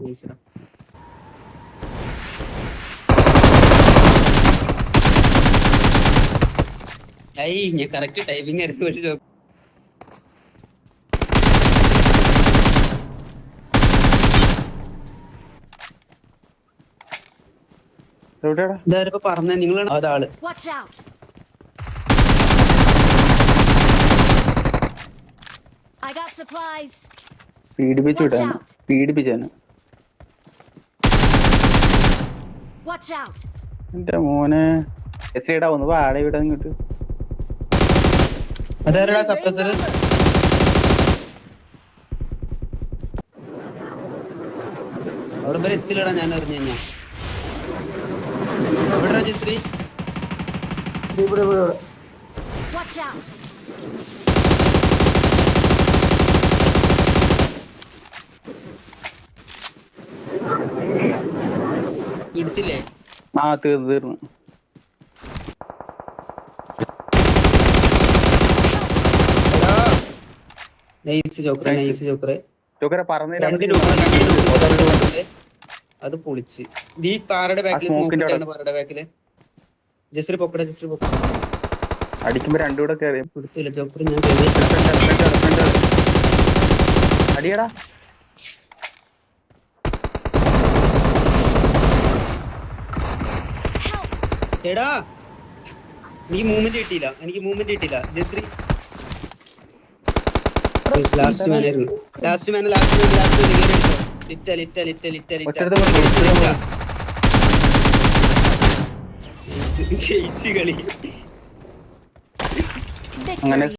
ഈശ്വരാ. ഞാൻ correct typing ആയിരുന്നു പക്ഷെ എവിടെയാടാ? ഇതാരിപ്പോ പറഞ്ഞ നിങ്ങളാണ് അതാള്. Watch out! I got supplies. പീഡിപ്പിച്ചു Watch വിടാണ്. out! പീഡിപ്പിച്ചാണ്. Watch out! എന്റെ മോനെ എസ്ഐടാ ഒന്ന് വാട വിടാൻ ഇങ്ങോട്ട്. അതാരടാ സപ്രസർ? അവിടെ വരെ എത്തില്ലടാ ഞാൻ അറിഞ്ഞു കഴിഞ്ഞാ. എവിടെടാ ചിത്രി? Watch out! എടുത്തില്ലേ? ആ തീർന്നു. Nice ജോക്കറെ, nice ജോക്കറെ. ചോക്കര പറഞ്ഞില്ല. രണ്ട് ജോക്കറെ അത് പൊളിച്ച്. ഈ പാറയുടെ ബാക്കിൽ smoke-ന്റെ അവിടെ. പാറയുടെ ബാക്കില് ജസ്റ്റ് പൊക്കട അടിക്കുമ്പോ രണ്ടും കൂടെ കയറി കൊടുത്തില്ല ജോക്കർ. ഞാൻ അടിയടാ. എടാ എനിക്ക് മൂവ്മെന്റ് കിട്ടിയില്ല ജസ്ത്രി. ലാസ്റ്റ് മാൻ കളി അങ്ങനെ